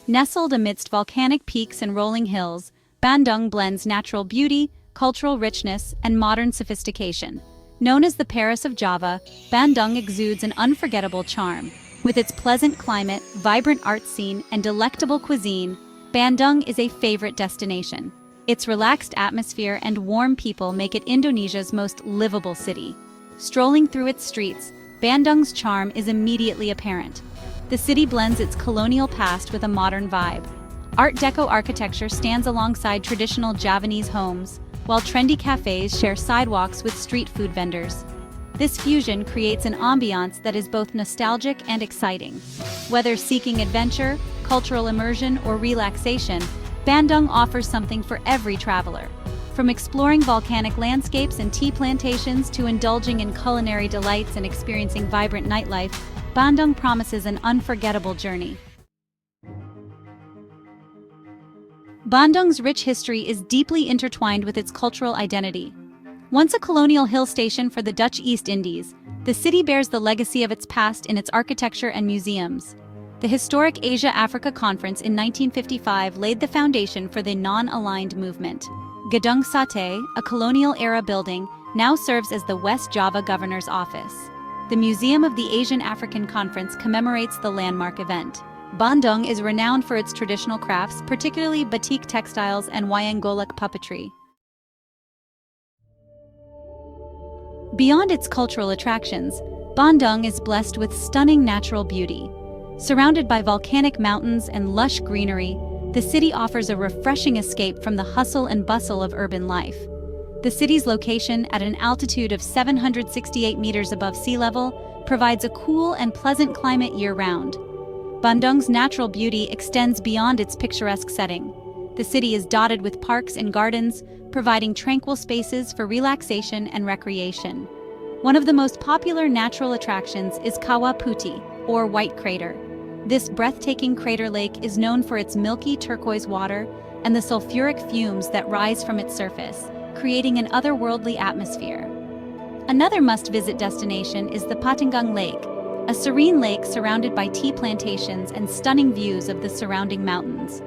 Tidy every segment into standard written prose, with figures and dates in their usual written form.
Nestled amidst volcanic peaks and rolling hills, Bandung blends natural beauty, cultural richness, and modern sophistication. Known as the Paris of Java, Bandung exudes an unforgettable charm. With its pleasant climate, vibrant art scene, and delectable cuisine, Bandung is a favorite destination. Its relaxed atmosphere and warm people make it Indonesia's most livable city. Strolling through its streets, Bandung's charm is immediately apparent. The city blends its colonial past with a modern vibe. Art Deco architecture stands alongside traditional Javanese homes, while trendy cafes share sidewalks with street food vendors. This fusion creates an ambiance that is both nostalgic and exciting. Whether seeking adventure, cultural immersion, or relaxation, Bandung offers something for every traveler. From exploring volcanic landscapes and tea plantations to indulging in culinary delights and experiencing vibrant nightlife, Bandung promises an unforgettable journey. Bandung's rich history is deeply intertwined with its cultural identity. Once a colonial hill station for the Dutch East Indies, the city bears the legacy of its past in its architecture and museums. The historic Asia-Africa Conference in 1955 laid the foundation for the non-aligned movement. Gedung Sate, a colonial-era building, now serves as the West Java Governor's Office. The Museum of the Asian African Conference commemorates the landmark event. Bandung is renowned for its traditional crafts, particularly batik textiles and wayang golek puppetry. Beyond its cultural attractions, Bandung is blessed with stunning natural beauty. Surrounded by volcanic mountains and lush greenery, the city offers a refreshing escape from the hustle and bustle of urban life. The city's location at an altitude of 768 meters above sea level provides a cool and pleasant climate year-round. Bandung's natural beauty extends beyond its picturesque setting. The city is dotted with parks and gardens, providing tranquil spaces for relaxation and recreation. One of the most popular natural attractions is Kawah Putih, or White Crater. This breathtaking crater lake is known for its milky turquoise water and the sulfuric fumes that rise from its surface, creating an otherworldly atmosphere. Another must-visit destination is the Patenggang Lake, a serene lake surrounded by tea plantations and stunning views of the surrounding mountains.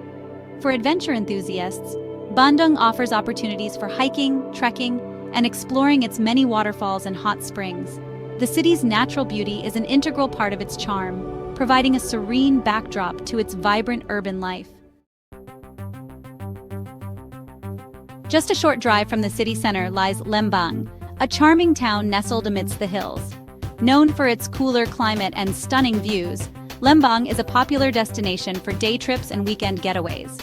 For adventure enthusiasts, Bandung offers opportunities for hiking, trekking, and exploring its many waterfalls and hot springs. The city's natural beauty is an integral part of its charm, providing a serene backdrop to its vibrant urban life. Just a short drive from the city center lies Lembang, a charming town nestled amidst the hills. Known for its cooler climate and stunning views, Lembang is a popular destination for day trips and weekend getaways.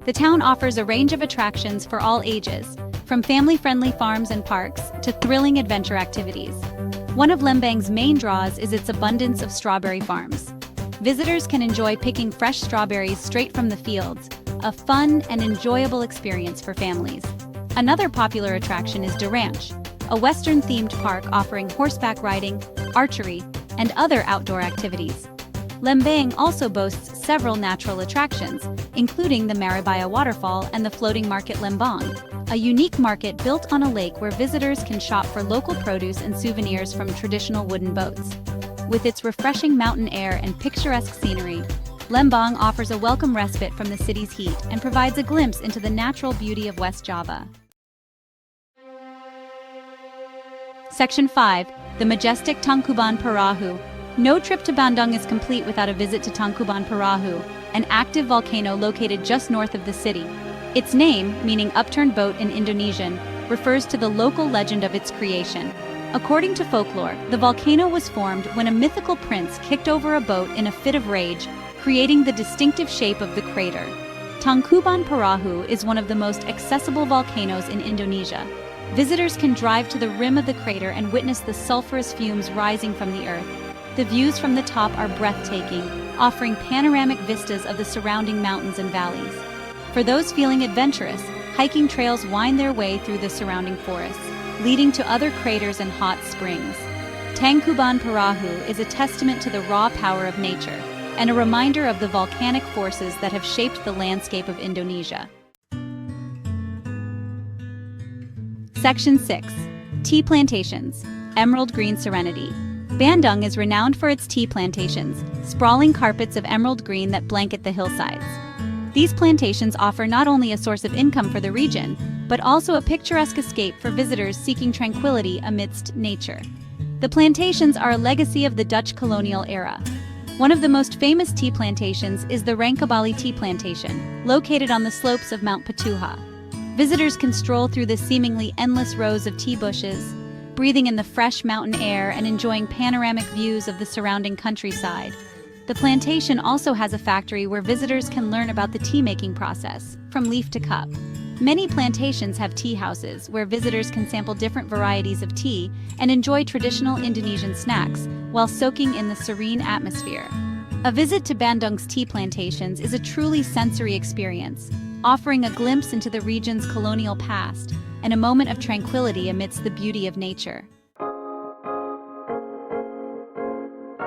The town offers a range of attractions for all ages, from family-friendly farms and parks to thrilling adventure activities. One of Lembang's main draws is its abundance of strawberry farms. Visitors can enjoy picking fresh strawberries straight from the fields, a fun and enjoyable experience for families. Another popular attraction is De Ranch, a Western-themed park offering horseback riding, archery, and other outdoor activities. Lembang also boasts several natural attractions, including the Maribaya Waterfall and the floating market Lembang, a unique market built on a lake where visitors can shop for local produce and souvenirs from traditional wooden boats. With its refreshing mountain air and picturesque scenery, Lembang offers a welcome respite from the city's heat and provides a glimpse into the natural beauty of West Java. Section 5. The majestic Tangkuban Perahu. No trip to Bandung is complete without a visit to Tangkuban Perahu, an active volcano located just north of the city. Its name, meaning upturned boat in Indonesian, refers to the local legend of its creation. According to folklore, the volcano was formed when a mythical prince kicked over a boat in a fit of rage, creating the distinctive shape of the crater. Tangkuban Perahu is one of the most accessible volcanoes in Indonesia. Visitors can drive to the rim of the crater and witness the sulfurous fumes rising from the earth. The views from the top are breathtaking, offering panoramic vistas of the surrounding mountains and valleys. For those feeling adventurous, hiking trails wind their way through the surrounding forests, leading to other craters and hot springs. Tangkuban Perahu is a testament to the raw power of nature and a reminder of the volcanic forces that have shaped the landscape of Indonesia. Section 6. Tea plantations. Emerald green serenity. Bandung is renowned for its tea plantations, sprawling carpets of emerald green that blanket the hillsides. These plantations offer not only a source of income for the region, but also a picturesque escape for visitors seeking tranquility amidst nature. The plantations are a legacy of the Dutch colonial era. One of the most famous tea plantations is the Rankabali Tea Plantation, located on the slopes of Mount Patuha. Visitors can stroll through the seemingly endless rows of tea bushes, breathing in the fresh mountain air and enjoying panoramic views of the surrounding countryside. The plantation also has a factory where visitors can learn about the tea-making process, from leaf to cup. Many plantations have tea houses where visitors can sample different varieties of tea and enjoy traditional Indonesian snacks while soaking in the serene atmosphere. A visit to Bandung's tea plantations is a truly sensory experience, offering a glimpse into the region's colonial past and a moment of tranquility amidst the beauty of nature.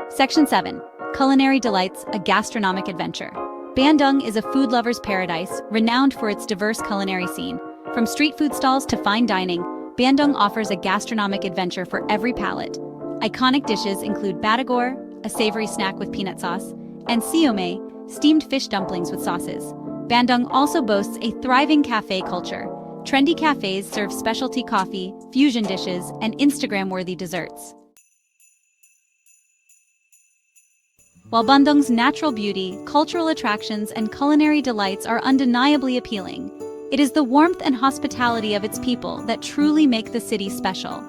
Section 7. Culinary Delights, a Gastronomic Adventure. Bandung is a food lover's paradise, renowned for its diverse culinary scene. From street food stalls to fine dining, Bandung offers a gastronomic adventure for every palate. Iconic dishes include batagor, a savory snack with peanut sauce, and siomay, steamed fish dumplings with sauces. Bandung also boasts a thriving cafe culture. Trendy cafes serve specialty coffee, fusion dishes, and Instagram-worthy desserts. While Bandung's natural beauty, cultural attractions, and culinary delights are undeniably appealing, it is the warmth and hospitality of its people that truly make the city special.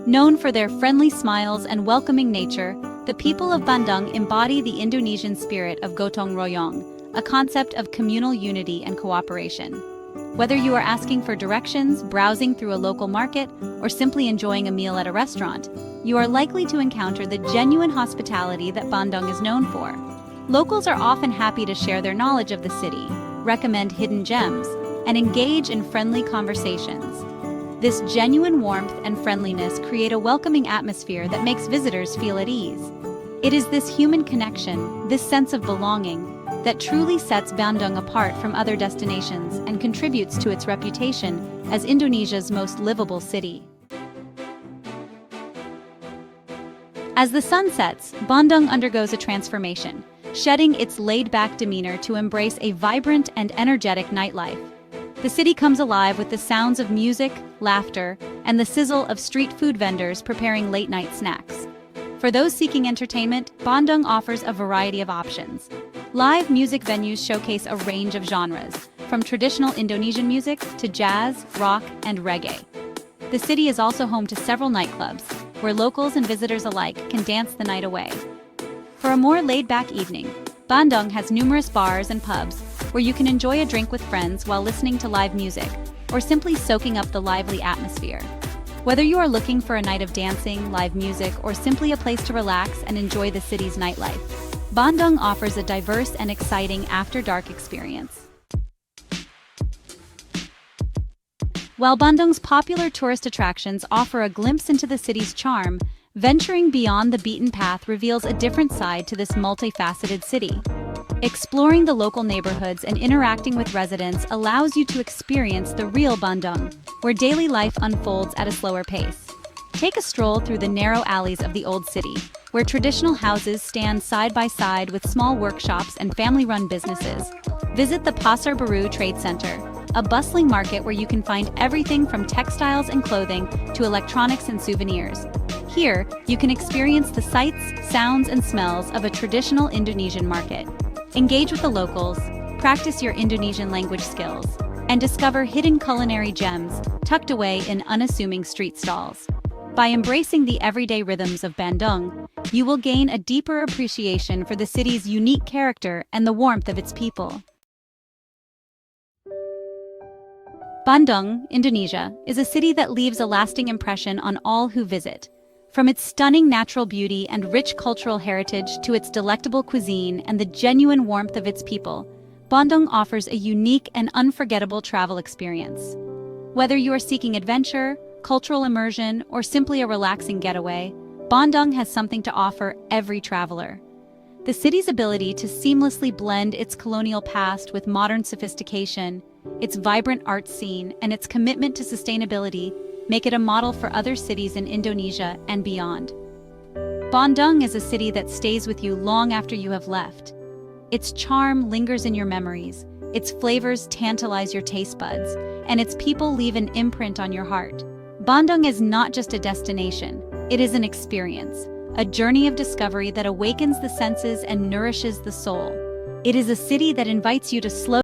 Known for their friendly smiles and welcoming nature, the people of Bandung embody the Indonesian spirit of gotong royong, a concept of communal unity and cooperation. Whether you are asking for directions, browsing through a local market, or simply enjoying a meal at a restaurant, you are likely to encounter the genuine hospitality that Bandung is known for. Locals are often happy to share their knowledge of the city, recommend hidden gems, and engage in friendly conversations. This genuine warmth and friendliness create a welcoming atmosphere that makes visitors feel at ease. It is this human connection, this sense of belonging, that truly sets Bandung apart from other destinations and contributes to its reputation as Indonesia's most livable city. As the sun sets, Bandung undergoes a transformation, shedding its laid-back demeanor to embrace a vibrant and energetic nightlife. The city comes alive with the sounds of music, laughter, and the sizzle of street food vendors preparing late-night snacks. For those seeking entertainment, Bandung offers a variety of options. Live music venues showcase a range of genres, from traditional Indonesian music to jazz, rock, and reggae. The city is also home to several nightclubs, where locals and visitors alike can dance the night away. For a more laid-back evening, Bandung has numerous bars and pubs where you can enjoy a drink with friends while listening to live music, or simply soaking up the lively atmosphere. Whether you are looking for a night of dancing, live music, or simply a place to relax and enjoy the city's nightlife, Bandung offers a diverse and exciting after-dark experience. While Bandung's popular tourist attractions offer a glimpse into the city's charm, venturing beyond the beaten path reveals a different side to this multifaceted city. Exploring the local neighborhoods and interacting with residents allows you to experience the real Bandung, where daily life unfolds at a slower pace. Take a stroll through the narrow alleys of the old city, where traditional houses stand side by side with small workshops and family-run businesses. Visit the Pasar Baru Trade Center, a bustling market where you can find everything from textiles and clothing to electronics and souvenirs. Here, you can experience the sights, sounds, and smells of a traditional Indonesian market. Engage with the locals, practice your Indonesian language skills, and discover hidden culinary gems tucked away in unassuming street stalls. By embracing the everyday rhythms of Bandung, you will gain a deeper appreciation for the city's unique character and the warmth of its people. Bandung, Indonesia, is a city that leaves a lasting impression on all who visit. From its stunning natural beauty and rich cultural heritage to its delectable cuisine and the genuine warmth of its people, Bandung offers a unique and unforgettable travel experience. Whether you are seeking adventure, cultural immersion, or simply a relaxing getaway, Bandung has something to offer every traveler. The city's ability to seamlessly blend its colonial past with modern sophistication, its vibrant art scene, and its commitment to sustainability make it a model for other cities in Indonesia and beyond. Bandung is a city that stays with you long after you have left. Its charm lingers in your memories, its flavors tantalize your taste buds, and its people leave an imprint on your heart. Bandung is not just a destination, it is an experience, a journey of discovery that awakens the senses and nourishes the soul. It is a city that invites you to slow